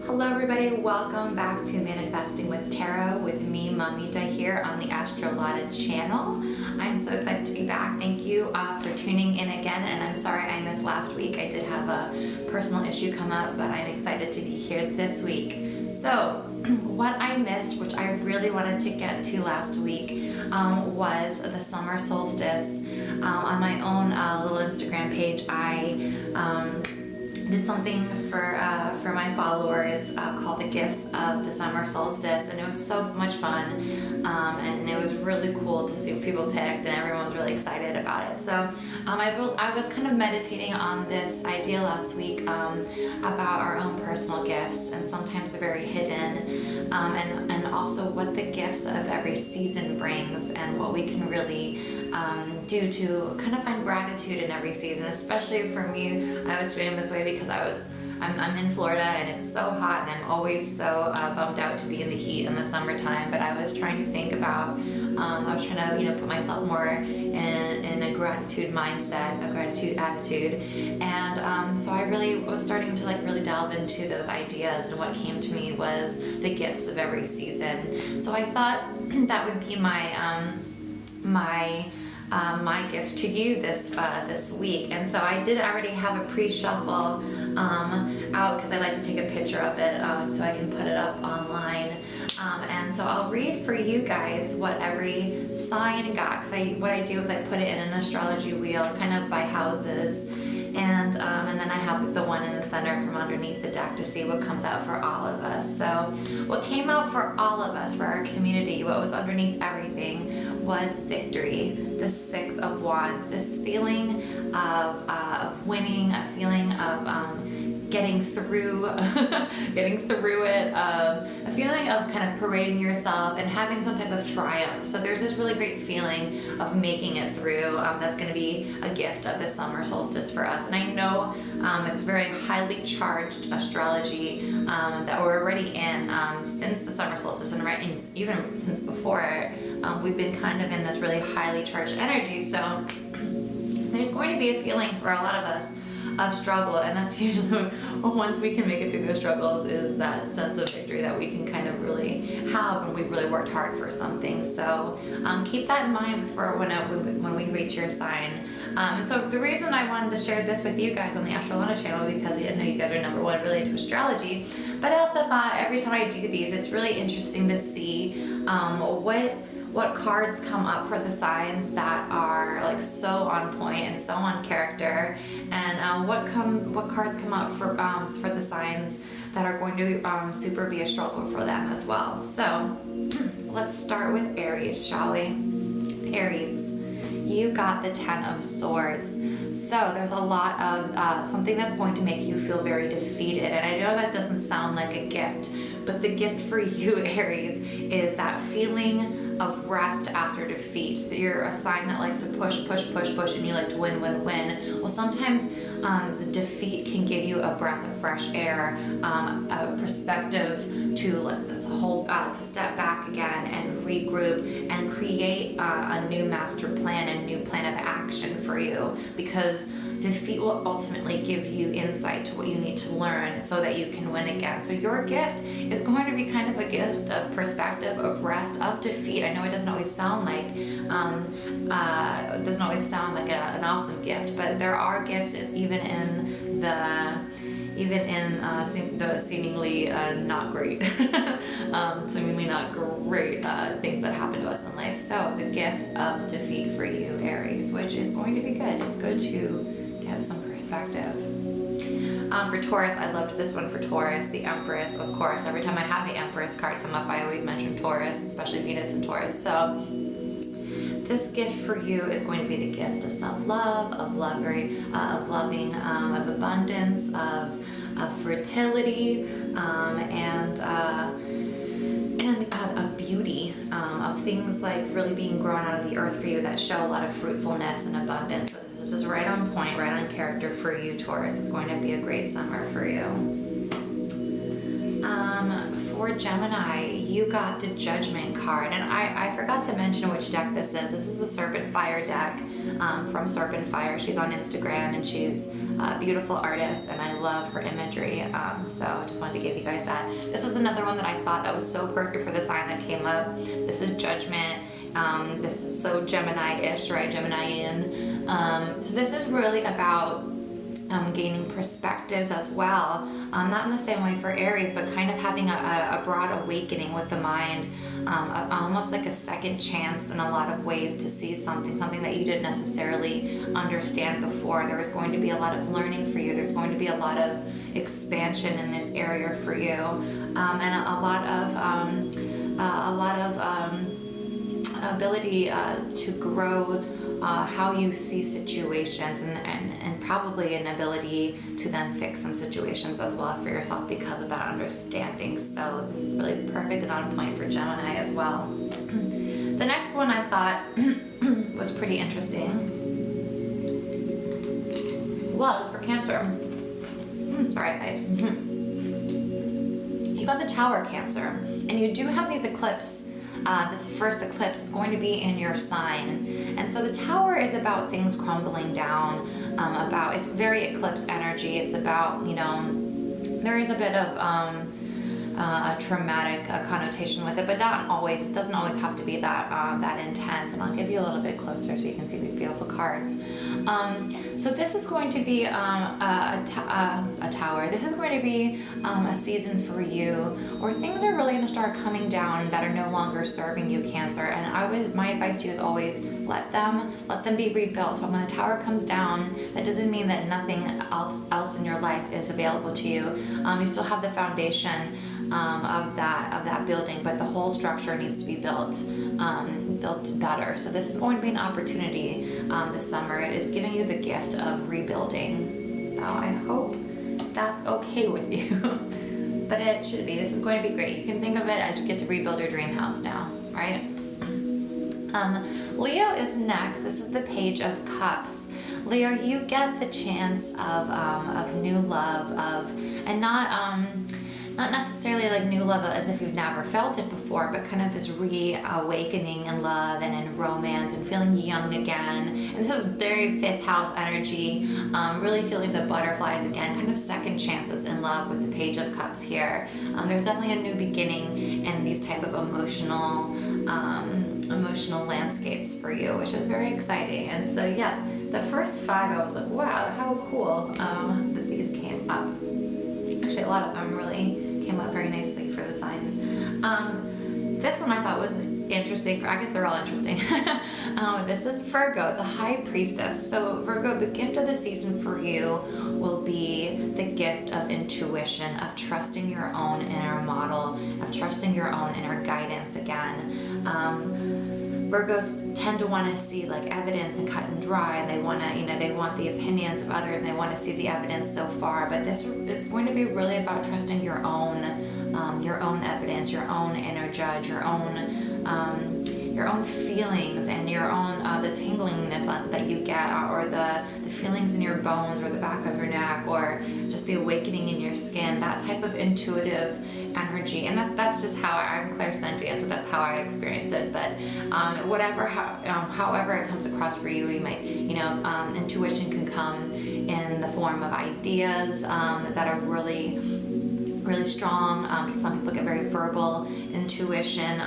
Hello everybody, welcome back to Manifesting with Tarot with me, Mamita, here on the Astrolata channel. I'm so excited to be back. Thank you for tuning in again, and I'm sorry I missed last week. I did have a personal issue come up, but I'm excited to be here this week. So, what I missed, which I really wanted to get to last week, was the summer solstice. On my own little Instagram page, I did something for my followers called the Gifts of the Summer Solstice, and it was so much fun, and it was really cool to see what people picked, and everyone was really excited about it. So I was kind of meditating on this idea last week about our own personal gifts, and sometimes they're very hidden, and also what the gifts of every season brings, and what we can really do to kind of find gratitude in every season. Especially for me, I was feeling this way because I'm in Florida and it's so hot, and I'm always so bummed out to be in the heat in the summertime. But I was trying to think about, I was trying to put myself more in a gratitude mindset, a gratitude attitude, and so I really was starting to really delve into those ideas, and what came to me was the gifts of every season. So I thought that would be my my gift to you this week. And so I did already have a pre-shuffle out, because I like to take a picture of it so I can put it up online. And so I'll read for you guys what every sign got, because what I do is I put it in an astrology wheel kind of by houses, and then I have the one in the center from underneath the deck to see what comes out for all of us. So what came out for all of us, for our community, what was underneath everything, was victory, the Six of Wands, this feeling of winning, a feeling of getting through it, a feeling of kind of parading yourself and having some type of triumph. So there's this really great feeling of making it through. That's going to be a gift of the summer solstice for us. And I know it's very highly charged astrology that we're already in since the summer solstice, and even since before it. We've been kind of in this really highly charged energy. So there's going to be a feeling for a lot of us of struggle, and that's usually once we can make it through those struggles, is that sense of victory that we can kind of really have when we've really worked hard for something. So keep that in mind for when we reach your sign. And so the reason I wanted to share this with you guys on the Astrolata channel, because I know you guys are #1 related to astrology, but I also thought every time I do these, it's really interesting to see what cards come up for the signs that are so on point and so on character, and what cards come up for the signs that are going to super be a struggle for them as well. So let's start with Aries, shall we? Aries, you got the Ten of Swords. So there's a lot of something that's going to make you feel very defeated, and I know that doesn't sound like a gift, but the gift for you, Aries, is that feeling of rest after defeat. You're a sign that likes to push, and you like to win. Well, sometimes the defeat can give you a breath of fresh air, a perspective to step back again and regroup and create a new master plan, a new plan of action for you, because defeat will ultimately give you insight to what you need to learn so that you can win again. So your gift is going to be kind of a gift of perspective, of rest, of defeat. I know it doesn't always sound like an awesome gift, but there are gifts even in the seemingly not great, seemingly not great things that happen to us in life. So the gift of defeat for you, Aries, which is going to be good. It's good to get some perspective. For Taurus, I loved this one for Taurus, the Empress. Of course, every time I have the Empress card come up, I always mention Taurus, especially Venus and Taurus. So this gift for you is going to be the gift of self-love, of loving, of abundance, of fertility, and of beauty, of things like really being grown out of the earth for you that show a lot of fruitfulness and abundance. So this is just right on point, right on character for you, Taurus. It's going to be a great summer for you. For for Gemini, you got the Judgment card. And I forgot to mention which deck this is. This is the Serpent Fire deck from Serpent Fire. She's on Instagram and she's a beautiful artist and I love her imagery. So I just wanted to give you guys that. This is another one that I thought that was so perfect for the sign that came up. This is Judgment. This is so Gemini-ish, right? Gemini-in. So this is really about gaining perspectives as well, not in the same way for Aries, but kind of having a broad awakening with the mind, almost like a second chance in a lot of ways to see something that you didn't necessarily understand before. There was going to be a lot of learning for you. There's going to be a lot of expansion in this area for you, and a lot of ability to grow how you see situations, and probably an ability to then fix some situations as well for yourself because of that understanding. So this is really perfect and on point for Gemini as well. The next one I thought was pretty interesting was for Cancer. Sorry guys. You got the Tower, Cancer, and you do have these eclipse. This first eclipse is going to be in your sign. And so the Tower is about things crumbling down, it's very eclipse energy. It's about, you know, there is a bit of a traumatic connotation with it, but not always. It doesn't always have to be that intense. And I'll give you a little bit closer so you can see these beautiful cards. So this is going to be a tower. This is going to be a season for you where things are really going to start coming down that are no longer serving you, Cancer. And my advice to you is always let them be rebuilt. So when the Tower comes down, that doesn't mean that nothing else in your life is available to you. You still have the foundation of that building, but the whole structure needs to be built better. So this is going to be an opportunity this summer. It is giving you the gift of rebuilding. So I hope that's okay with you. But it should be. This is going to be great. You can think of it as you get to rebuild your dream house now, right? Leo is next. This is the Page of Cups. Leo, you get the chance of new love, and not necessarily like new love as if you've never felt it before, but kind of this reawakening in love and in romance and feeling young again. And this is very 5th house energy, really feeling the butterflies again, kind of second chances in love with the Page of Cups here. There's definitely a new beginning in these type of emotional landscapes for you, which is very exciting. And so yeah, the first 5 I was like, wow, how cool that these came up. Actually, a lot of them really came up very nicely for the signs. This one I thought was interesting. I guess they're all interesting. This is Virgo, the High Priestess. So Virgo, the gift of the season for you will be the gift of intuition, of trusting your own inner model, of trusting your own inner guidance again. Virgos tend to want to see like evidence and cut and dry, and they want to, they want the opinions of others and they want to see the evidence so far. But this is going to be really about trusting your own evidence, your own inner judge, your own feelings, and your own the tinglingness that you get, or the feelings in your bones or the back of your neck, or just the awakening in your skin, that type of intuitive energy. And that's just how I'm clairsentient, so that's how I experience it. But however it comes across for you, you might, intuition can come in the form of ideas that are really strong. Some people get very verbal intuition.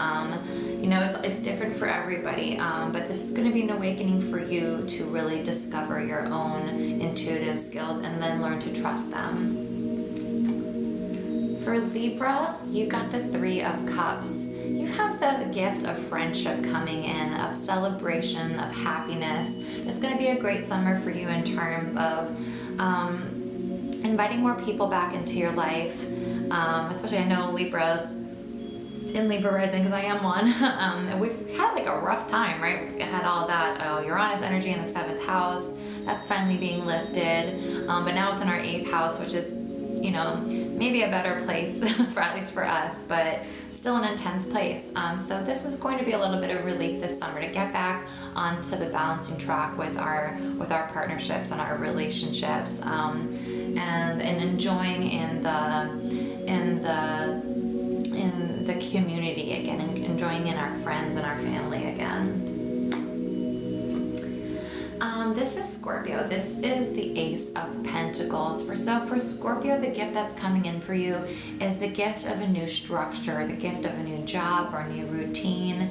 It's different for everybody, but this is going to be an awakening for you to really discover your own intuitive skills and then learn to trust them. For Libra, you got the 3 of Cups. You have the gift of friendship coming in, of celebration, of happiness. It's going to be a great summer for you in terms of inviting more people back into your life. Especially I know Libras in Libra rising, because I am one. And we've had like a rough time, right? We've had all that Uranus energy in the 7th house. That's finally being lifted. But now it's in our 8th house, which is, maybe a better place for at least for us, but still an intense place. So this is going to be a little bit of relief this summer to get back onto the balancing track with our partnerships and our relationships, and enjoying in friends and our family again. This is Scorpio. This is the Ace of Pentacles. For Scorpio, the gift that's coming in for you is the gift of a new structure, the gift of a new job or a new routine.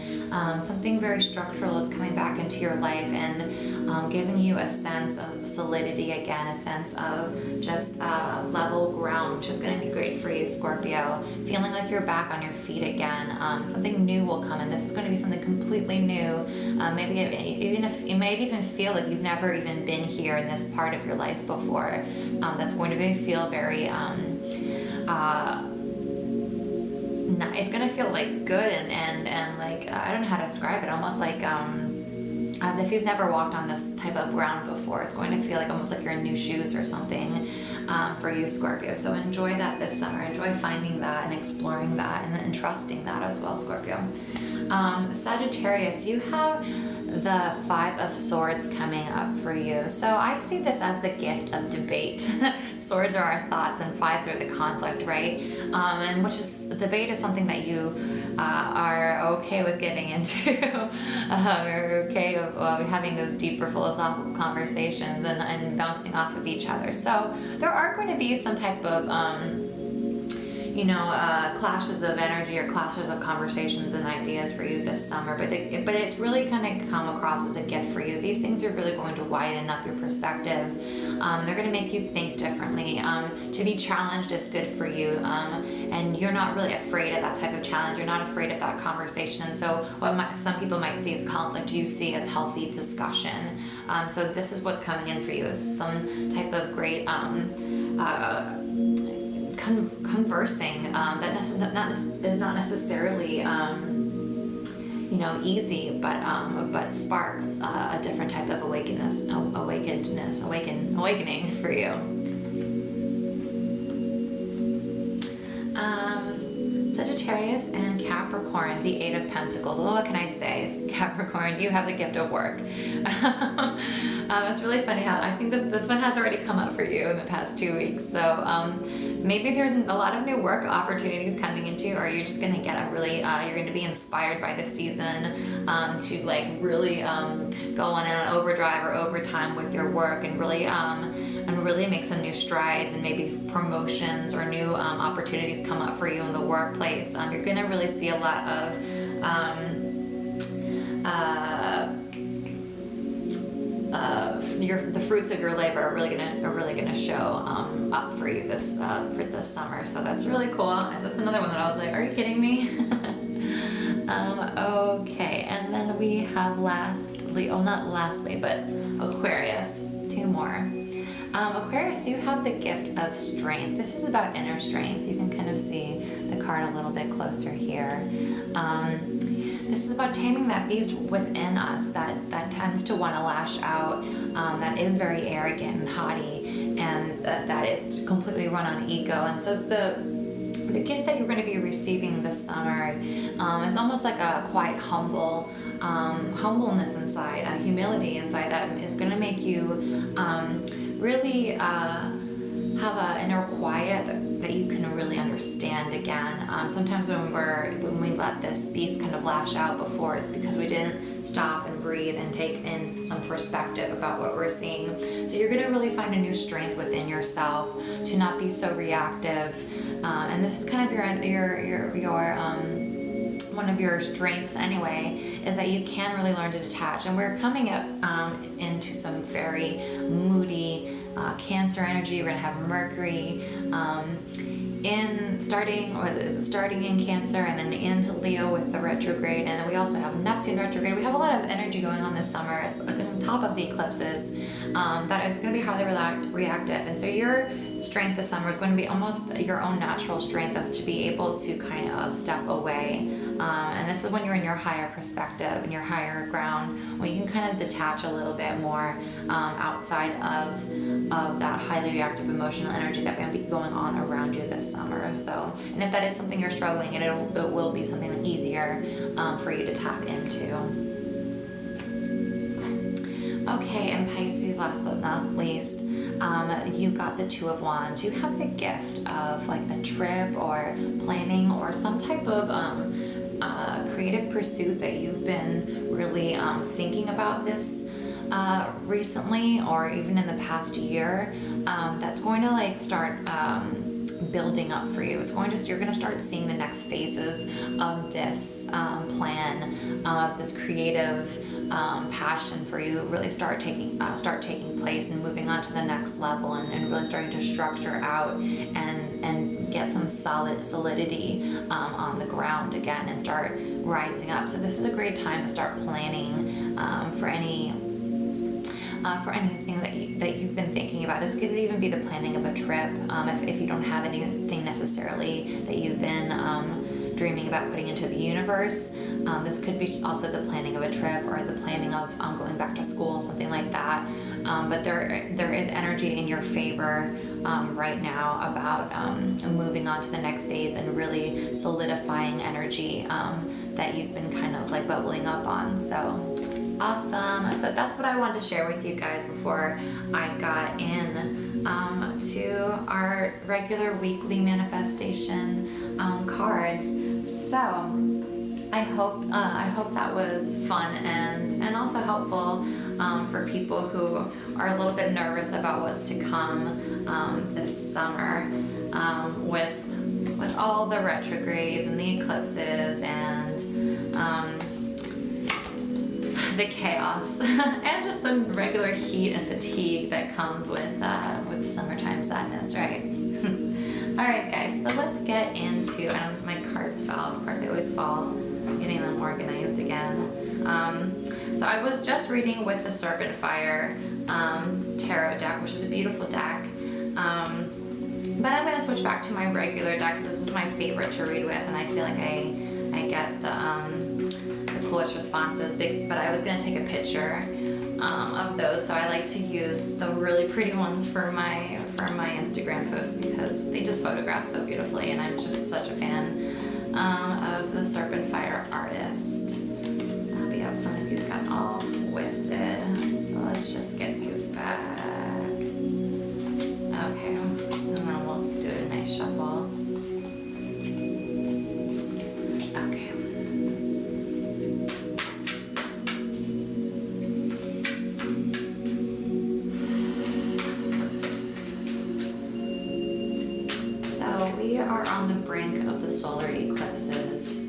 Something very structural is coming back into your life and giving you a sense of solidity again, a sense of just level ground, which is going to be great for you, Scorpio. Feeling like you're back on your feet again. Something new will come in. This is going to be something completely new. Maybe even if you might even feel like you've never even been here in this part of your life before. That's going to feel very it's going to feel like good and like I don't know how to describe it, almost like as if you've never walked on this type of ground before. It's going to feel like almost like you're in new shoes or something for you, Scorpio. So enjoy that this summer. Enjoy finding that and exploring that and trusting that as well, Scorpio. Sagittarius, you have the Five of Swords coming up for you. So I see this as the gift of debate. Swords are our thoughts and fives are the conflict, right? And debate is something that you are okay with getting into. You're okay with having those deeper philosophical conversations and bouncing off of each other. So there are going to be some type of clashes of energy or clashes of conversations and ideas for you this summer, but it's really going to come across as a gift for you. These things are really going to widen up your perspective. They're going to make you think differently. To be challenged is good for you, and you're not really afraid of that type of challenge. You're not afraid of that conversation. So what some people might see as conflict, you see as healthy discussion. So this is what's coming in for you, is some type of great conversing that is not necessarily easy, but sparks a different type of awakening for you. Sagittarius and Capricorn, the Eight of Pentacles. Well, what can I say? Capricorn, you have the gift of work. It's really funny how I think this one has already come up for you in the past 2 weeks. So maybe there's a lot of new work opportunities coming into you, or you're just going to get you're going to be inspired by this season to like really go on an overdrive or overtime with your work and really make some new strides, and maybe promotions or new opportunities come up for you in the workplace. You're going to really see a lot of the fruits of your labor are really gonna show up for you this summer. So that's really cool. That's another one that I was like, are you kidding me? Okay, and then we have not lastly, but Aquarius. Two more. Aquarius, you have the gift of strength. This is about inner strength. You can kind of see the card a little bit closer here. This is about taming that beast within us that tends to want to lash out, that is very arrogant and haughty, and that is completely run on ego. And so the gift that you're going to be receiving this summer is almost like a quiet, humbleness inside, a humility inside that is going to make you really have an inner quiet that you can really understand again. Sometimes when we let this beast kind of lash out before, it's because we didn't stop and breathe and take in some perspective about what we're seeing. So you're going to really find a new strength within yourself to not be so reactive. And this is kind of your one of your strengths anyway, is that you can really learn to detach. And we're coming up into some very moody Cancer energy. We're going to have Mercury starting in Cancer and then into Leo with the retrograde, and then we also have Neptune retrograde. We have a lot of energy going on this summer on top of the eclipses that is going to be highly reactive. And so your strength this summer is going to be almost your own natural strength to be able to kind of step away, and this is when you're in your higher perspective and your higher ground, when you can kind of detach a little bit more outside of that highly reactive emotional energy that might be going on around you this summer. So, and if that is something you're struggling in, it will be something easier for you to tap into. Okay, and Pisces, last but not least, you got the Two of Wands. You have the gift of like a trip or planning or some type of creative pursuit that you've been really thinking about this recently, or even in the past year, that's going to like start building up for you. You're going to start seeing the next phases of this plan, of this creative passion for you really start taking place and moving on to the next level, and really starting to structure out and get some solidity on the ground again and start rising up. So this is a great time to start planning for anything that you've been thinking about. This could even be the planning of a trip, if you don't have anything necessarily that you've been dreaming about putting into the universe. This could be also the planning of a trip or the planning of going back to school, something like that. But there is energy in your favor right now about moving on to the next phase and really solidifying energy that you've been kind of like bubbling up on. So awesome. So that's what I wanted to share with you guys before I got in to our regular weekly manifestation cards. So I hope that was fun and also helpful for people who are a little bit nervous about what's to come this summer with all the retrogrades and the eclipses and the chaos and just the regular heat and fatigue that comes with summertime sadness, right? All right, guys, so let's get into, my cards fell, of course they always fall. I'm getting them organized again. So I was just reading with the Serpent Fire tarot deck, which is a beautiful deck. But I'm gonna switch back to my regular deck because this is my favorite to read with, and I feel like I get the coolest responses. But I was gonna take a picture of those, so I like to use the really pretty ones for my Instagram posts because they just photograph so beautifully, and I'm just such a fan of the Serpent Fire artist. We have some of these got all twisted, so let's just get these back. Okay, and then we'll do a nice shuffle. Okay. So we are on the brink of the solar eclipses.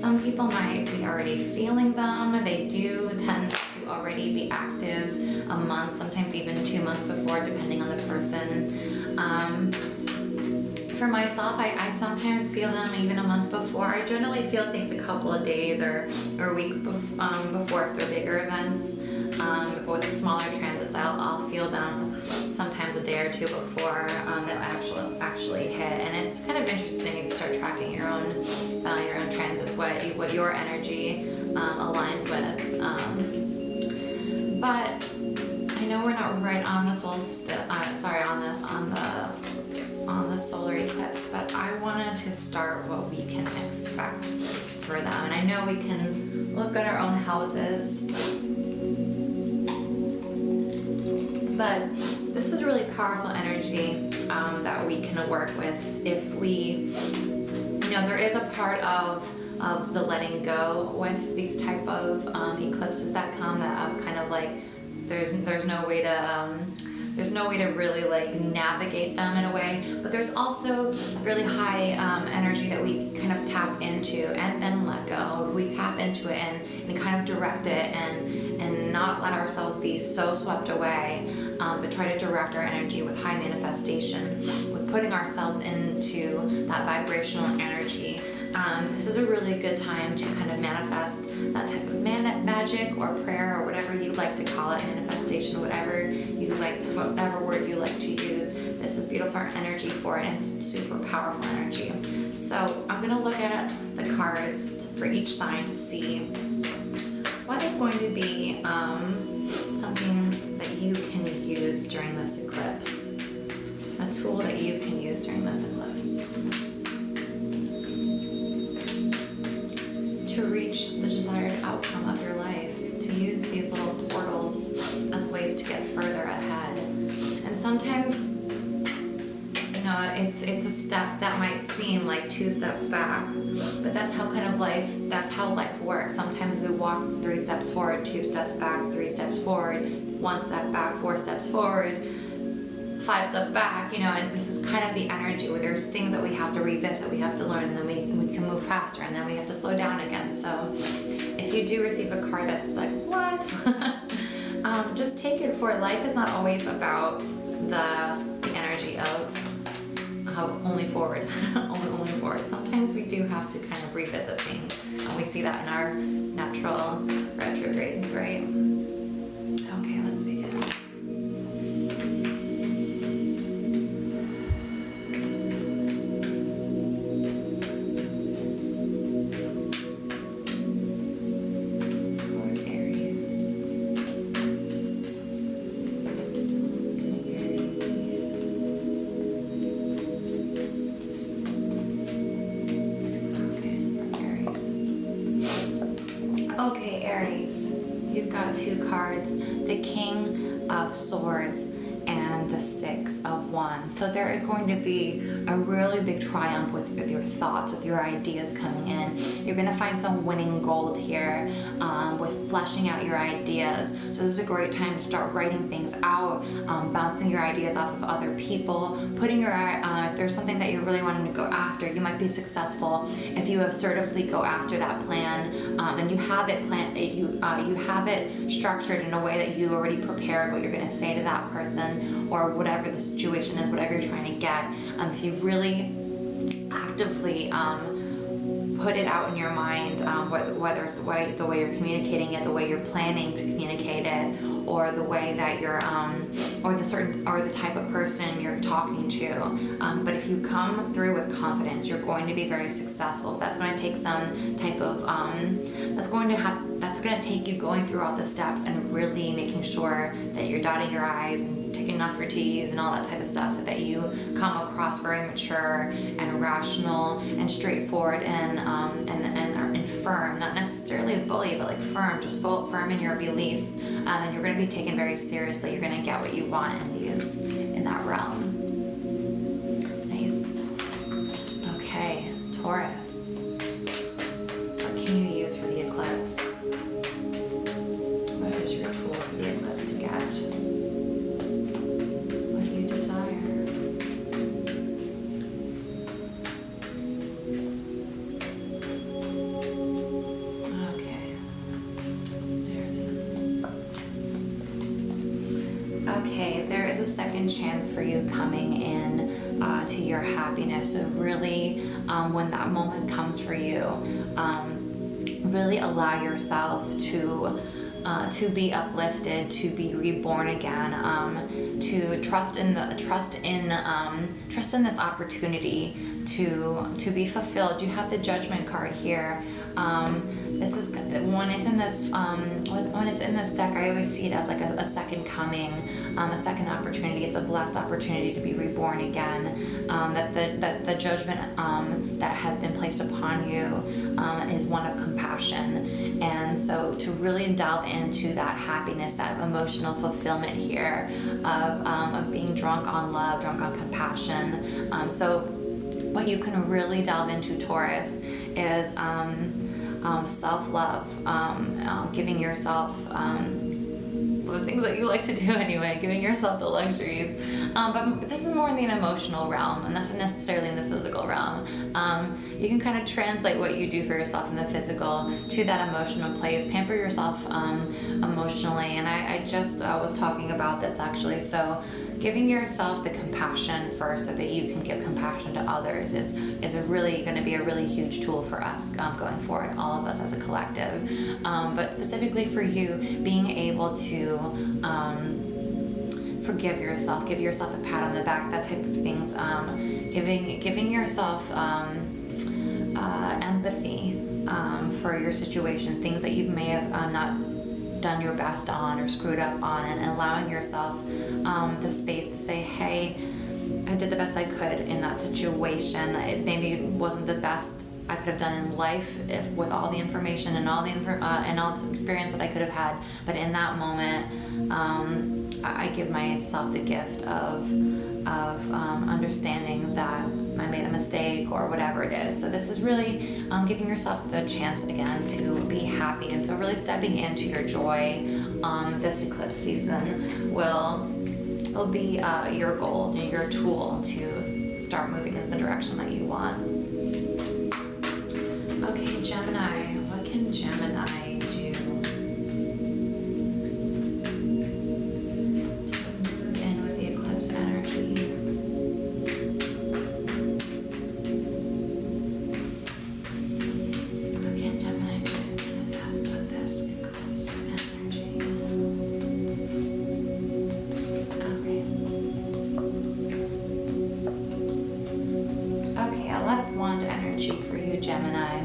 Some people might be already feeling them. They do tend to already be active a month, sometimes even 2 months before, depending on the person. For myself, I sometimes feel them even a month before. I generally feel things a couple of days or weeks before if they're bigger events. With smaller transits, I'll feel them sometimes a day or two before they'll actually hit. And it's kind of interesting if you start tracking your own transits, what your energy aligns with. But I know we're not right on the solstice. On the solar eclipse, but I wanted to start what we can expect for them. And I know we can look at our own houses, but this is really powerful energy that we can work with if we, there is a part of the letting go with these type of eclipses that come that kind of like there's no way to really like navigate them in a way, but there's also really high energy that we kind of tap into and then let go. We tap into it and kind of direct it and not let ourselves be so swept away, but try to direct our energy with high manifestation, with putting ourselves into that vibrational energy. This is a really good time to kind of manifest that type of magic or prayer or whatever you like to call it, manifestation, whatever word you like to use. This is beautiful energy for it, and it's super powerful energy. So I'm going to look at the cards for each sign to see what is going to be something that you can use during this eclipse, a tool that you can use during this eclipse to reach the desired outcome of your life, to use these little portals to get further ahead. And sometimes, you know, it's a step that might seem like 2 steps back, but that's how that's how life works. Sometimes we walk 3 steps forward, 2 steps back, 3 steps forward, 1 step back, 4 steps forward, 5 steps back, you know, and this is kind of the energy where there's things that we have to revisit, we have to learn, and then we can move faster, and then we have to slow down again. So if you do receive a card that's like, what? Just take it for life is not always about the energy of only forward, only forward. Sometimes we do have to kind of revisit things, and we see that in our natural retrogrades, right? Okay, let's begin. Okay, Aries, you've got 2 cards, the King of Swords and the 6 of Wands. So there is going to be a really big triumph with your thoughts, with your ideas coming in. You're going to find some winning gold here with fleshing out your ideas. So this is a great time to start writing things out, bouncing your ideas off of other people, putting your, if there's something that you're really wanting to go after, you might be successful if you assertively go after that plan, and you have it planned, you have it structured in a way that you already prepared what you're going to say to that person, or whatever the situation is, whatever you're trying to get. If you really actively put it out in your mind, whether it's the way you're communicating it, the way you're planning to communicate it, or the way that you're, or the type of person you're talking to. But if you come through with confidence, you're going to be very successful. That's going to take some type of, that's going to take you going through all the steps and really making sure that you're dotting your I's and ticking off your T's and all that type of stuff, so that you come across very mature and rational and straightforward and firm, not necessarily a bully, but like firm, just firm in your beliefs, and you're going to be taken very seriously. You're going to get what you want in that realm. Nice. Okay, Taurus, what can you use for the eclipse? What is your tool for the eclipse to get what you desire? Okay, there is a second chance for you coming in to your happiness. So really, when that moment comes for you, really allow yourself to be uplifted, to be reborn again, to trust in this opportunity to be fulfilled. You have the Judgment card here. This is when it's in this deck, I always see it as like a second coming, a second opportunity. It's a blessed opportunity to be reborn again. That the judgment that has been placed upon you is one of compassion, and so to really delve into that happiness, that emotional fulfillment here of being drunk on love, drunk on compassion. So what you can really delve into, Taurus, is self-love, giving yourself the things that you like to do anyway, giving yourself the luxuries. But this is more in the emotional realm, and that's not necessarily in the physical realm. You can kind of translate what you do for yourself in the physical to that emotional place. Pamper yourself emotionally, and I just was talking about this actually. So giving yourself the compassion first so that you can give compassion to others is really going to be a really huge tool for us going forward, all of us as a collective. But specifically for you, being able to forgive yourself, give yourself a pat on the back, that type of things, giving yourself empathy for your situation, things that you may have not done your best on or screwed up on, and allowing yourself the space to say, hey, I did the best I could in that situation. It maybe wasn't the best I could have done in life with all the information and all the experience that I could have had, but in that moment, I give myself the gift of understanding that I made a mistake or whatever it is. So this is really giving yourself the chance again to be happy. And so really stepping into your joy. This eclipse season will be your goal, your tool to start moving in the direction that you want. Okay, Gemini, what can Gemini do? Move in with the eclipse energy. What can Gemini do to manifest with this eclipse energy? Okay, a lot of wand energy for you, Gemini.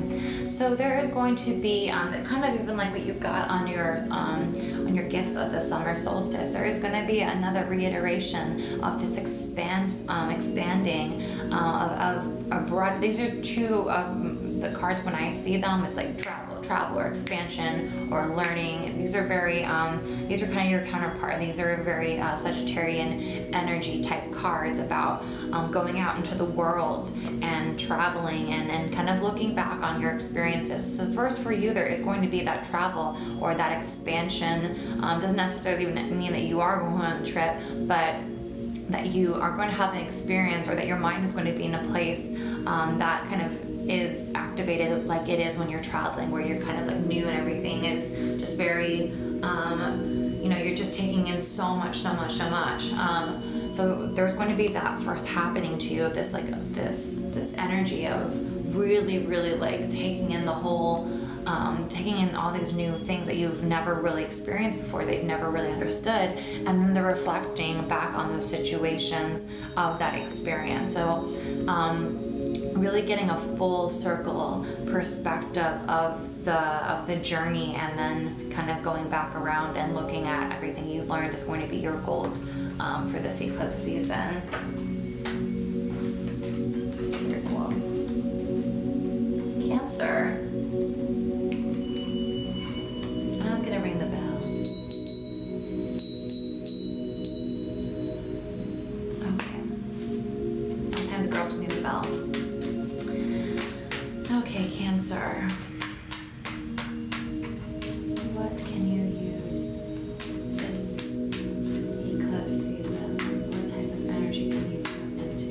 So there is going to be kind of even like what you got on your gifts of the summer solstice. There is going to be another reiteration of this expanding of a broad. These are two of the cards when I see them. It's like travel or expansion or learning. These are very these are kind of your counterpart. These are very Sagittarian energy type cards about going out into the world and traveling and kind of looking back on your experiences. So first for you, there is going to be that travel or that expansion. Doesn't necessarily mean that you are going on a trip, but that you are going to have an experience, or that your mind is going to be in a place that kind of is activated like it is when you're traveling, where you're kind of like new and everything is just very, you know, you're just taking in so much. So there's going to be that first happening to you of this, like this energy of really like taking in the whole, taking in all these new things that you've never really experienced before, that you've never really understood, and then they're reflecting back on those situations of that experience. So really getting a full circle perspective of the journey, and then kind of going back around and looking at everything you learned is going to be your gold for this eclipse season. Very cool. Cancer. I'm gonna ring the bell. Okay. Sometimes a girl just needs a bell. Okay, Cancer. What can you use this eclipse season? What type of energy can you tap into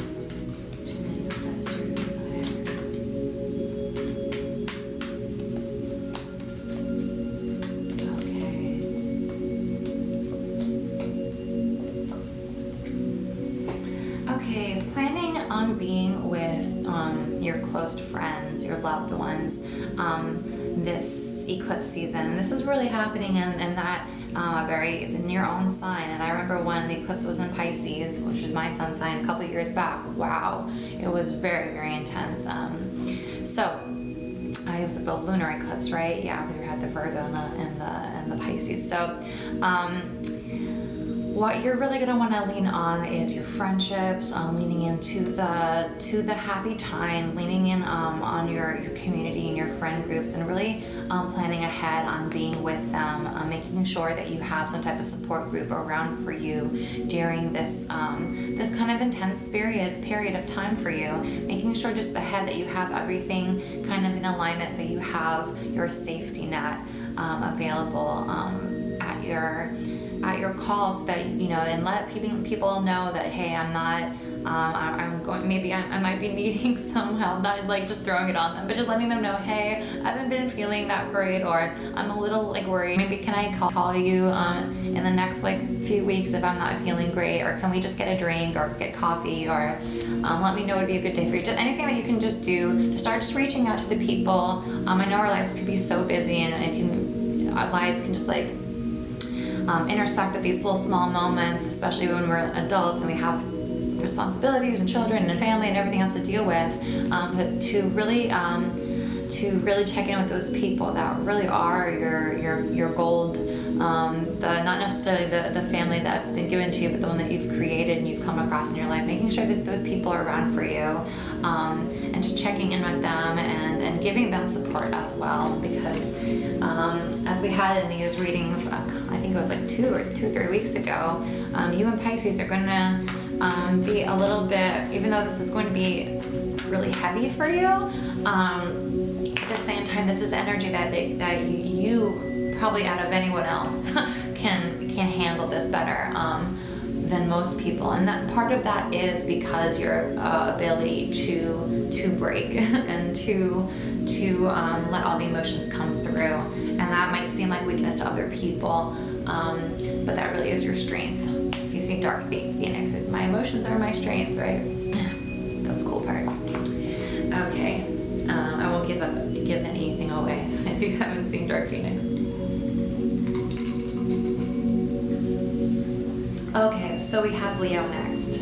to manifest your desires? Okay, planning on being with your close friends, your loved ones, this eclipse season. This is really happening in that it's in your own sign. And I remember when the eclipse was in Pisces, which was my sun sign, a couple years back. Wow, it was very intense. So it was the lunar eclipse, right? Yeah, we had the Virgo and the Pisces. So what you're really going to want to lean on is your friendships, leaning into the happy time, leaning in on your community and your friend groups, and really planning ahead on being with them, making sure that you have some type of support group around for you during this this kind of intense period of time for you, making sure just ahead that you have everything kind of in alignment, so you have your safety net available at your call, so that you know, and let people know that, hey, I'm not I'm going, maybe I might be needing some help, not like just throwing it on them, but just letting them know, hey, I haven't been feeling that great, or I'm a little like worried, maybe can I call you in the next like few weeks if I'm not feeling great, or can we just get a drink or get coffee, or let me know would be a good day for you. Just anything that you can just do to start just reaching out to the people. I know our lives could be so busy, and our lives can just like intersect at these little small moments, especially when we're adults and we have responsibilities and children and family and everything else to deal with, but to really check in with those people that really are your gold, not necessarily the family that's been given to you, but the one that you've created and you've come across in your life, making sure that those people are around for you, and just checking in with them and giving them support as well, because as we had in these readings, I think it was like 2 or 3 weeks ago, you and Pisces are going to be a little bit, even though this is going to be really heavy for you, at the same time, this is energy that you probably out of anyone else can handle this better than most people. And that part of that is because your ability to break and to let all the emotions come through. And that might seem like weakness to other people, but that really is your strength. If you see Dark Phoenix, my emotions are my strength, right? That's the cool part. Okay, I won't give anything away if you haven't seen Dark Phoenix. Okay, so we have Leo next.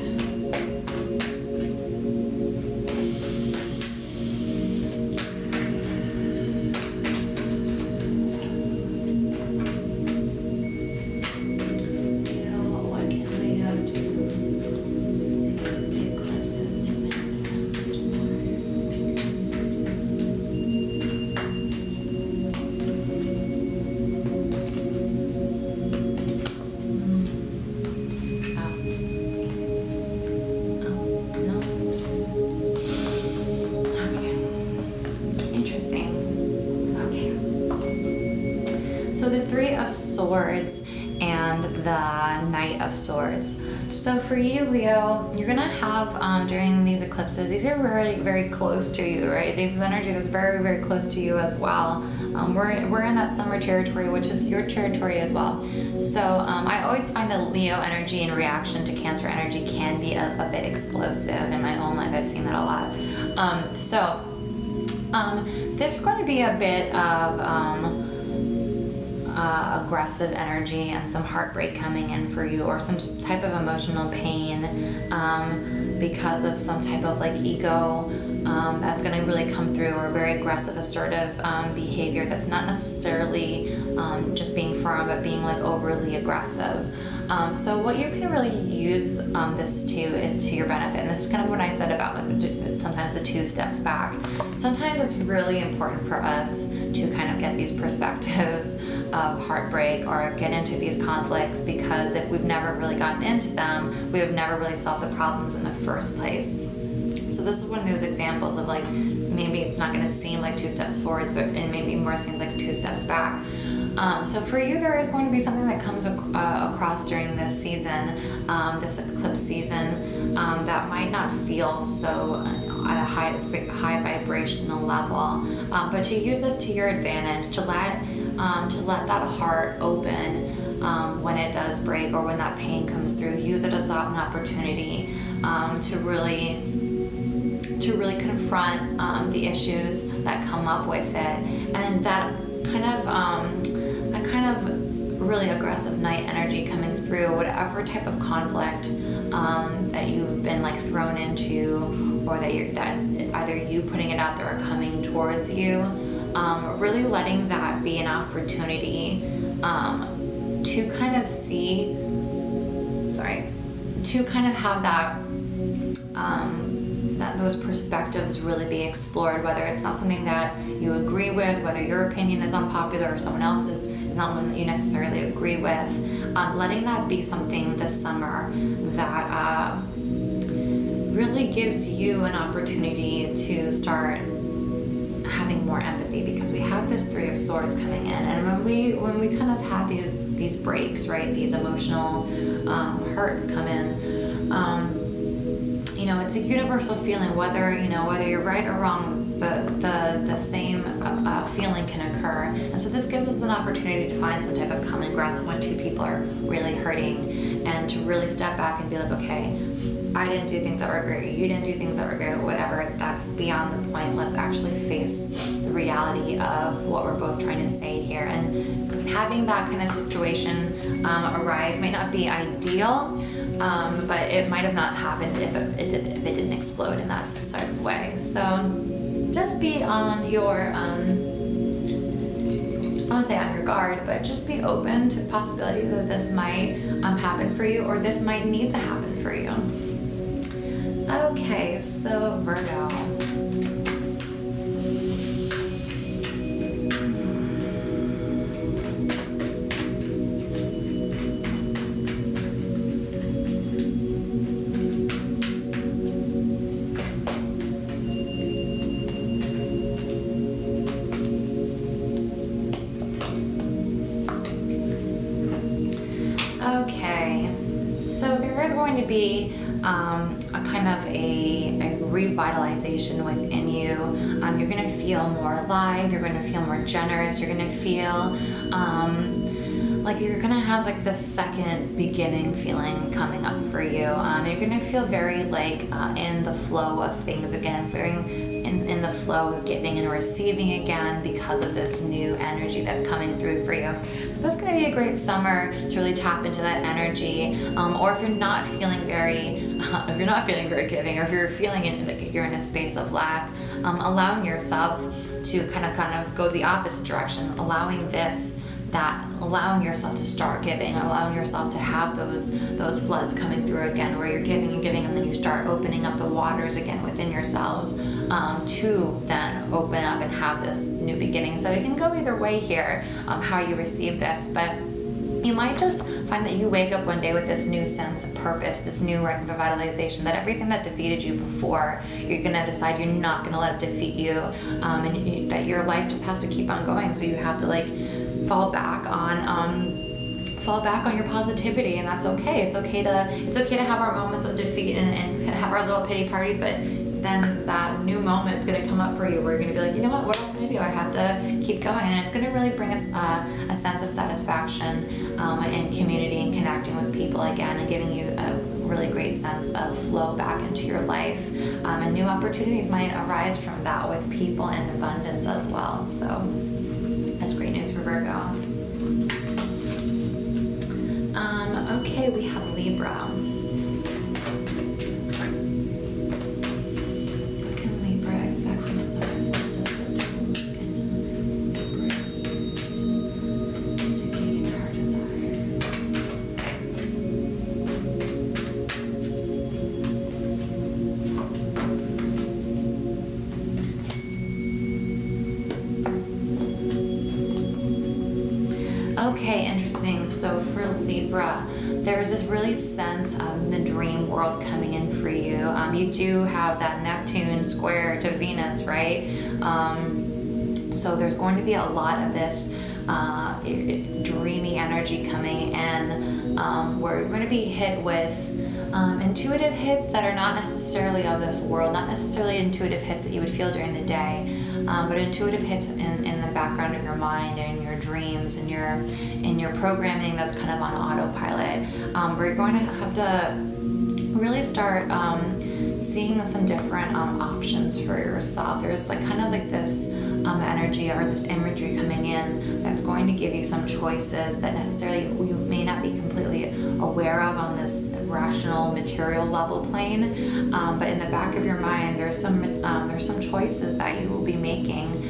So the Three of Swords and the Knight of Swords. So for you, Leo, you're gonna have during these eclipses, these are very, very close to you, right? This is energy that's very, very close to you as well. We're in that summer territory, which is your territory as well. So I always find that Leo energy in reaction to Cancer energy can be a bit explosive. In my own life, I've seen that a lot. There's going to be a bit of aggressive energy and some heartbreak coming in for you, or some type of emotional pain because of some type of like ego that's going to really come through, or very aggressive, assertive behavior that's not necessarily just being firm, but being like overly aggressive. So what you can really use this to your benefit, and this is kind of what I said about like sometimes the 2 steps back. Sometimes it's really important for us to kind of get these perspectives of heartbreak or get into these conflicts, because if we've never really gotten into them, we have never really solved the problems in the first place. So this is one of those examples of like, maybe it's not going to seem like 2 steps forwards, but it maybe more seems like 2 steps back. So for you, there is going to be something that comes across during this season, this eclipse season, that might not feel so at a high vibrational level, but to use this to your advantage, to let that heart open when it does break, or when that pain comes through. Use it as an opportunity to really confront the issues that come up with it, and that kind of really aggressive Knight energy coming through, whatever type of conflict that you've been like thrown into, or that it's either you putting it out there or coming towards you. Really letting that be an opportunity to kind of have that those perspectives really be explored, whether it's not something that you agree with, whether your opinion is unpopular or someone else's is not one that you necessarily agree with. Letting that be something this summer that really gives you an opportunity to start having more empathy, because we have this Three of Swords coming in, and when we kind of have these breaks, right, these emotional hurts come in, you know, it's a universal feeling, whether you're right or wrong, the same feeling can occur. And so this gives us an opportunity to find some type of common ground when 2 people are really hurting, and to really step back and be like, okay, I didn't do things that were great, you didn't do things that were great, whatever, that's beyond the point. Let's actually face the reality of what we're both trying to say here. And having that kind of situation arise may not be ideal, but it might have not happened if it didn't explode in that sort of way. So just be on your, I won't say on your guard, but just be open to the possibility that this might happen for you, or this might need to happen for you. Okay, so Virgo. going to be a kind of a revitalization within you. You're going to feel more alive, you're going to feel more generous, you're going to feel like you're gonna have like this second beginning feeling coming up for you. You're gonna feel very like in the flow of things again, very in the flow of giving and receiving again because of this new energy that's coming through for you. So that's gonna be a great summer to really tap into that energy. Or if you're not feeling very, giving, or if you're feeling like you're in a space of lack, allowing yourself to kind of go the opposite direction, allowing yourself to start giving, allowing yourself to have those floods coming through again, where you're giving and giving, and then you start opening up the waters again within yourselves to then open up and have this new beginning. So you can go either way here, how you receive this, but you might just find that you wake up one day with this new sense of purpose, this new revitalization, that everything that defeated you before, you're gonna decide you're not gonna let it defeat you, and that your life just has to keep on going. So you have to like fall back on your positivity, and that's okay. It's okay to have our moments of defeat and have our little pity parties, but then that new moment is going to come up for you where you're going to be like, you know what else am I going to do? I have to keep going, and it's going to really bring us a sense of satisfaction and community and connecting with people again, and giving you a really great sense of flow back into your life, and new opportunities might arise from that with people and abundance as well. So that's great news for Virgo. Okay, we have Libra. What can Libra expect from the summer solstice? What tools can Libra use to gain her desires? Okay, interesting. So for Libra, there is this really sense of the dream world coming in for you. You do have that Neptune square to Venus, right? So there's going to be a lot of this dreamy energy coming in, where you're going to be hit with intuitive hits that are not necessarily of this world, not necessarily intuitive hits that you would feel during the day, but intuitive hits in the background of your mind and your dreams and your programming that's kind of on autopilot, where you're going to have to really start seeing some different options for yourself. There's like kind of like this energy or this imagery coming in that's going to give you some choices that necessarily you may not be completely aware of on this rational material level plane, but in the back of your mind there's some choices that you will be making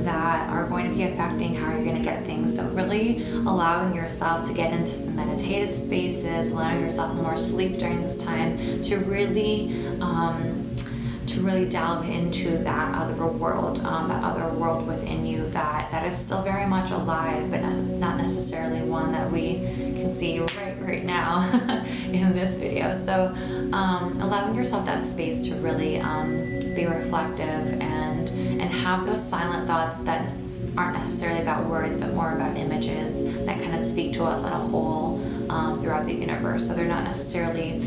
that are going to be affecting how you're going to get things. So really allowing yourself to get into some meditative spaces, allowing yourself more sleep during this time to really delve into that other world within you that is still very much alive, but not necessarily one that we can see right now in this video. So allowing yourself that space to really be reflective and have those silent thoughts that aren't necessarily about words, but more about images that kind of speak to us on a whole throughout the universe. So they're not necessarily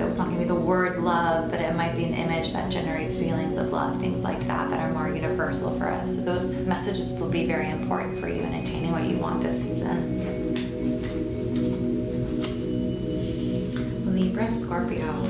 it's not going to be the word love, but it might be an image that generates feelings of love, things like that are more universal for us. So those messages will be very important for you in attaining what you want this season. Libra, Scorpio.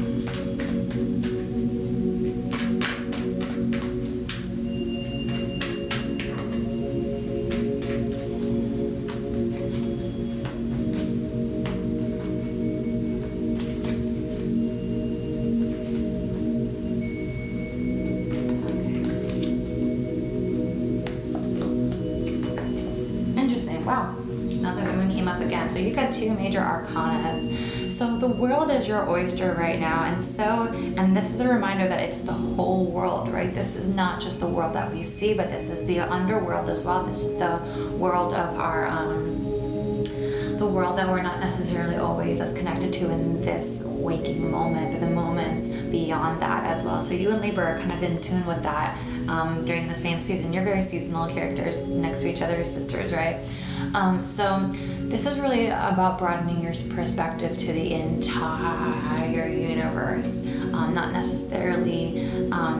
Wow, another woman came up again. So you got two major arcanas. So the world is your oyster right now, and this is a reminder that it's the whole world, right? This is not just the world that we see, but this is the underworld as well. This is the world of our the world that we're not necessarily always as connected to in this waking moment, but the moments beyond that as well. So you and Libra are kind of in tune with that during the same season. You're very seasonal characters next to each other as sisters, right? So this is really about broadening your perspective to the entire universe, not necessarily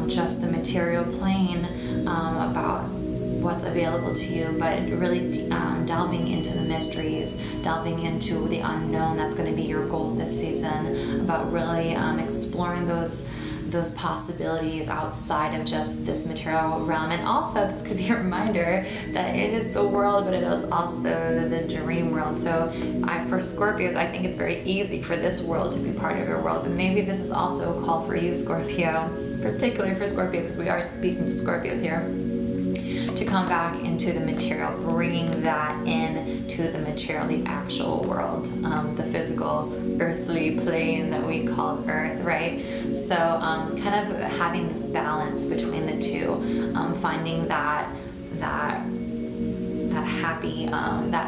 just the material plane, about what's available to you, but really delving into the mysteries, delving into the unknown. That's going to be your goal this season, about really exploring those possibilities outside of just this material realm. And also, this could be a reminder that it is the world, but it is also the dream world. So for Scorpios, I think it's very easy for this world to be part of your world, but maybe this is also a call for you, Scorpio, particularly for Scorpio, because we are speaking to Scorpios here, to come back into the material, bringing that in to the material, the actual world, the physical, earthly plane that we call Earth, right? So kind of having this balance between the two, finding that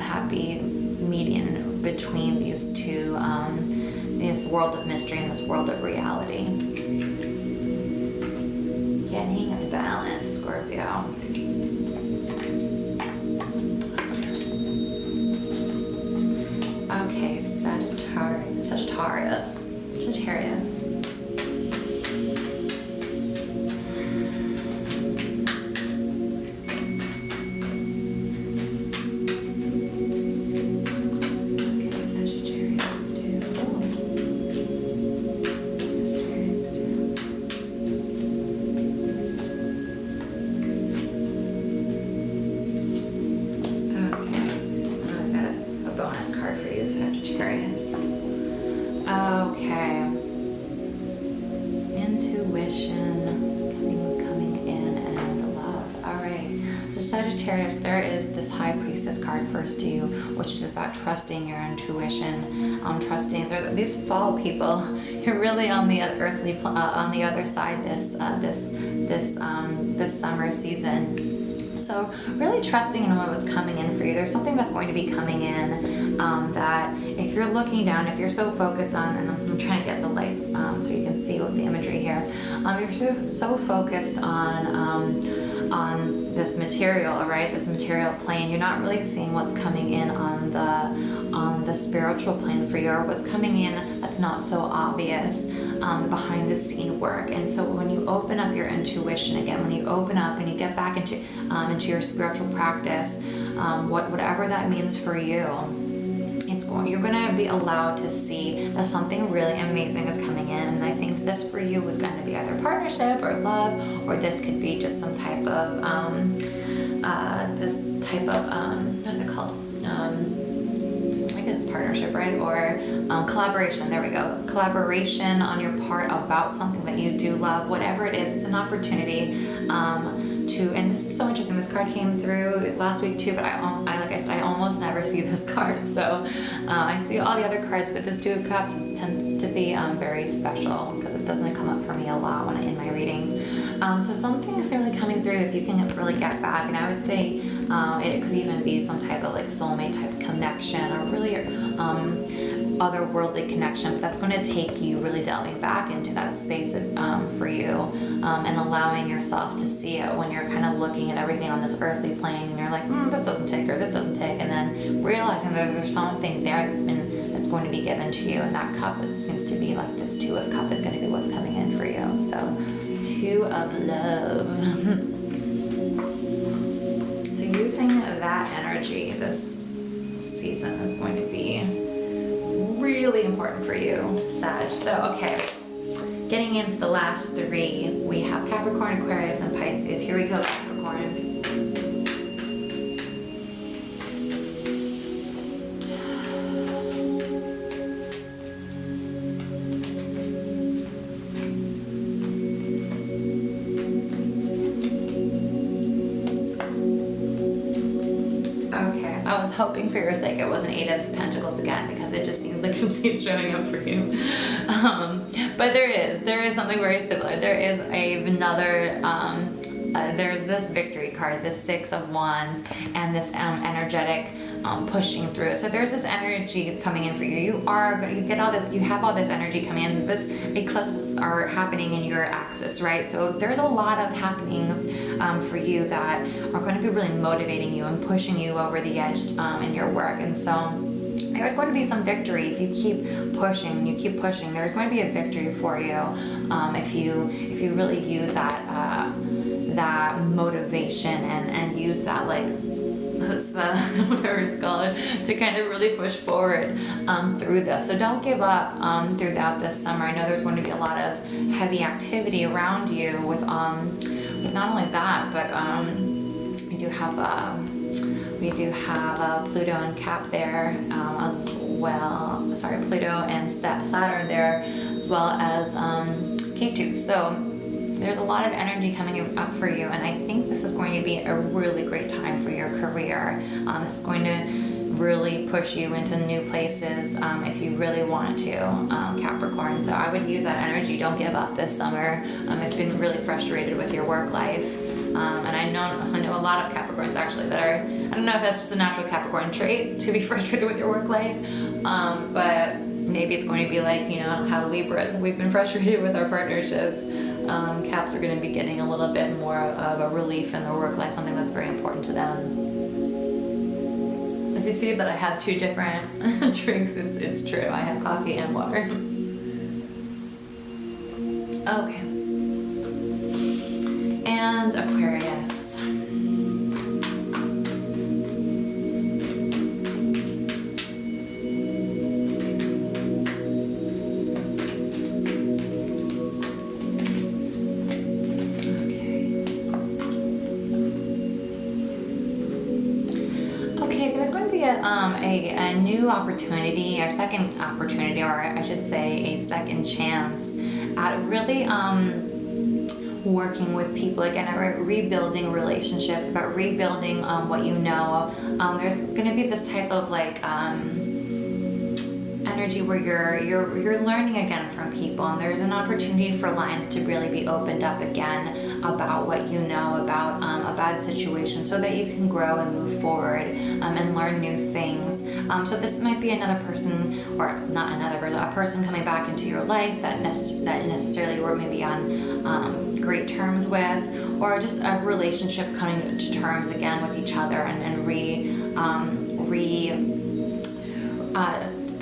happy median between these two, this world of mystery and this world of reality. Getting a balance, Scorpio. Okay, Sagittarius. Sagittarius. Okay. Intuition coming in, and love. Alright. So Sagittarius, there is this High Priestess card first to you, which is about trusting your intuition, trusting. These fall people, you're really on the earthly, on the other side this summer season. So really trusting in what's coming in for you. There's something that's going to be coming in that if you're looking down, if you're so focused on, and I'm trying to get the light so you can see what the imagery here. If you're so focused on this material, right? This material plane, you're not really seeing what's coming in on the spiritual plane for you, or what's coming in that's not so obvious. Behind the scene work. And so when you open up your intuition again, when you open up and you get back into your spiritual practice, whatever that means for you, you're going to be allowed to see that something really amazing is coming in. And I think this for you was going to be either partnership or love, or this could be just some type of what's it called? Partnership, right? Or collaboration. There we go. Collaboration on your part about something that you do love, whatever it is. It's an opportunity and this is so interesting. This card came through last week too, but like I said, I almost never see this card. So I see all the other cards, but this Two of Cups tends to be very special because it doesn't come up for me a lot in my readings. So something is really coming through if you can really get back, and I would say it could even be some type of like soulmate type connection, or really otherworldly connection, but that's going to take you really delving back into that space for you, and allowing yourself to see it when you're kind of looking at everything on this earthly plane, and you're like, this doesn't take, or this doesn't take, and then realizing that there's something there that's going to be given to you, and that cup, it seems to be like this Two of Cup is going to be what's coming in for you. So Two of Love. So using that energy this season is going to be really important for you, Sag. So, okay, getting into the last three, we have Capricorn, Aquarius, and Pisces. Here we go, Capricorn. I was hoping for your sake it wasn't Eight of Pentacles again, because it just seems like it keeps showing up for you. But there is something very similar. There is another there's this victory card, this Six of Wands, and this energetic pushing through. So there's this energy coming in for you. You get all this, you have all this energy coming in. This eclipses are happening in your axis, right? So there's a lot of happenings for you that are going to be really motivating you and pushing you over the edge in your work. And so there's going to be some victory if you keep pushing. You keep pushing. There's going to be a victory for you if you really use that that motivation and use that, like, whatever it's called, to kind of really push forward through this. So don't give up throughout this summer. I know there's going to be a lot of heavy activity around you with not only that, but we do have Pluto and Cap there as well. Sorry, Pluto and Saturn there, as well as K2. So there's a lot of energy coming up for you, and I think this is going to be a really great time for your career. This is going to really push you into new places if you really want to, Capricorn. So I would use that energy. Don't give up this summer. I've been really frustrated with your work life. And I know a lot of Capricorns actually that are, I don't know if that's just a natural Capricorn trait to be frustrated with your work life, but maybe it's going to be like, you know, how Libras, we've been frustrated with our partnerships. Caps are going to be getting a little bit more of a relief in their work life, something that's very important to them. If you see that I have two different drinks, it's true. I have coffee and water. Okay. And Aquarius. A new opportunity, a second opportunity, or I should say a second chance at really working with people again, or rebuilding relationships, about rebuilding what you know. There's going to be this type of like energy where you're learning again from people, and there's an opportunity for lines to really be opened up again about what you know about a bad situation, so that you can grow and move forward and learn new things. So this might be another person, or not another person, a person coming back into your life that necessarily you were maybe on great terms with, or just a relationship coming to terms again with each other and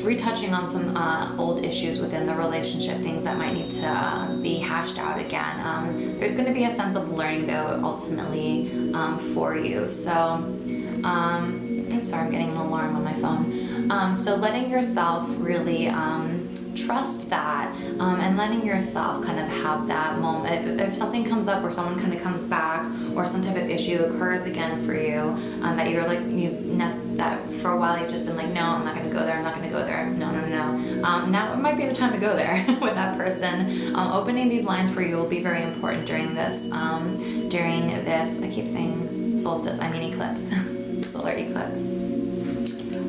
retouching on some old issues within the relationship, things that might need to be hashed out again. There's going to be a sense of learning though, ultimately, for you. So, I'm sorry, I'm getting an alarm on my phone. So letting yourself really trust that, and letting yourself kind of have that moment. If something comes up, or someone kind of comes back, or some type of issue occurs again for you, that you're like, that for a while you've just been like, no, I'm not going to go there, I'm not going to go there, no. Now it might be the time to go there with that person. Opening these lines for you will be very important during this, I keep saying solstice, I mean eclipse, solar eclipse.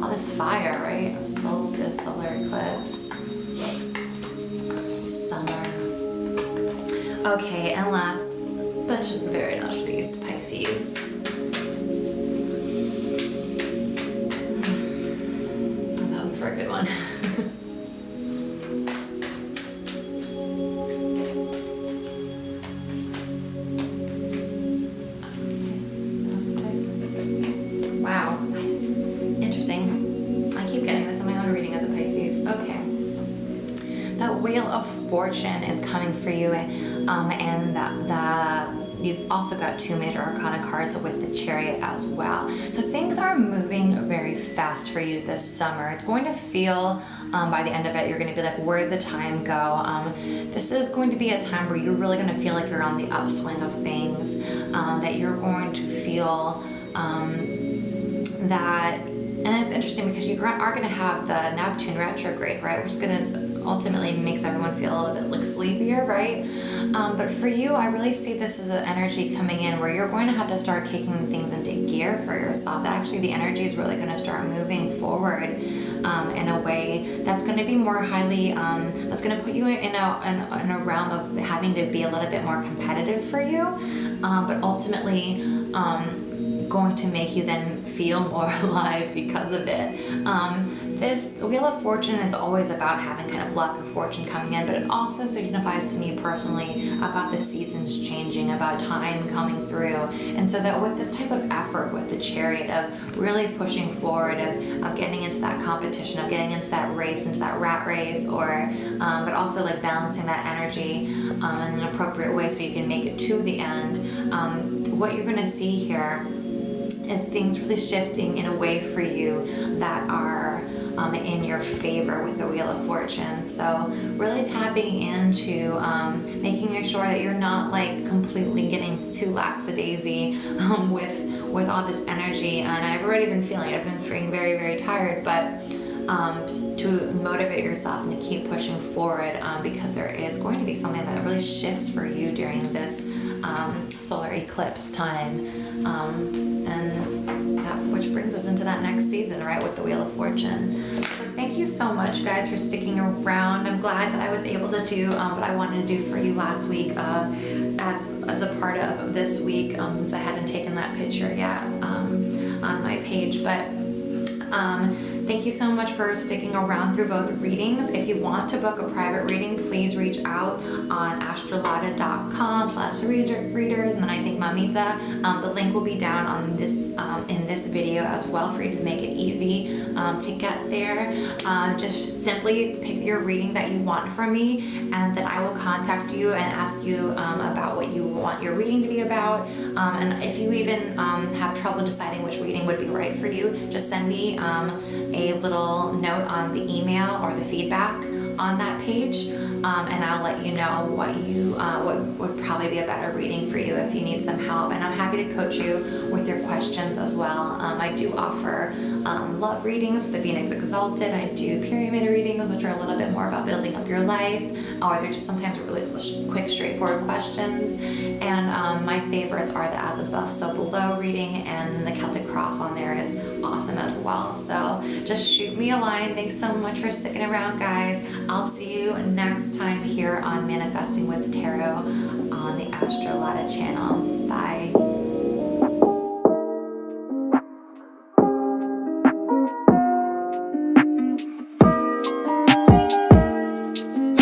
All this fire, right? Solstice, solar eclipse, summer. Okay, and last, but very not least, Pisces. I'm hoping for a good one. Wow. Interesting. I keep getting this in my own reading as a Pisces. Okay. That Wheel of Fortune is coming for you, and that you've also got two major arcana cards with the Chariot as well. So things are moving very fast for you this summer. It's going to feel, by the end of it, you're going to be like, where did the time go? This is going to be a time where you're really going to feel like you're on the upswing of things, that you're going to feel that, and it's interesting because you are going to have the Neptune retrograde, right, which is going to ultimately makes everyone feel a little bit like sleepier, right? But for you, I really see this as an energy coming in where you're going to have to start kicking things into gear for yourself. That actually the energy is really going to start moving forward in a way that's going to be more highly, that's going to put you in a realm of having to be a little bit more competitive for you, but ultimately going to make you then feel more alive because of it. This Wheel of Fortune is always about having kind of luck and fortune coming in, but it also signifies to me personally about the seasons changing, about time coming through. And so that with this type of effort with the Chariot of really pushing forward, of getting into that competition, of getting into that race, into that rat race, or but also like balancing that energy in an appropriate way so you can make it to the end, what you're going to see here is things really shifting in a way for you that are in your favor with the Wheel of Fortune. So really tapping into making sure that you're not like completely getting too lackadaisy with all this energy. And I've already been feeling it. I've been feeling very, very tired, but to motivate yourself and to keep pushing forward, because there is going to be something that really shifts for you during this solar eclipse time, and that, which brings us into that next season, right, with the Wheel of Fortune. So thank you so much, guys, for sticking around. I'm glad that I was able to do what I wanted to do for you last week as a part of this week, since I hadn't taken that picture yet on my page, but thank you so much for sticking around through both readings. If you want to book a private reading, please reach out on astrolada.com/readers, and then I think Mamita. The link will be down on this in this video as well for you to make it easy to get there. Just simply pick your reading that you want from me, and then I will contact you and ask you about what you want your reading to be about. And if you even have trouble deciding which reading would be right for you, just send me a little note on the email or the feedback on that page, and I'll let you know what would probably be a better reading for you if you need some help. And I'm happy to coach you with your questions as well. I do offer love readings with the Phoenix Exalted. I do pyramid readings, which are a little bit more about building up your life, or they're just sometimes really quick, straightforward questions. And my favorites are the As Above, So Below reading, and the Celtic Cross on there is awesome as well. So just shoot me a line. Thanks so much for sticking around, guys. I'll see you next time here on Manifesting with Tarot on the Astrolada channel. Bye.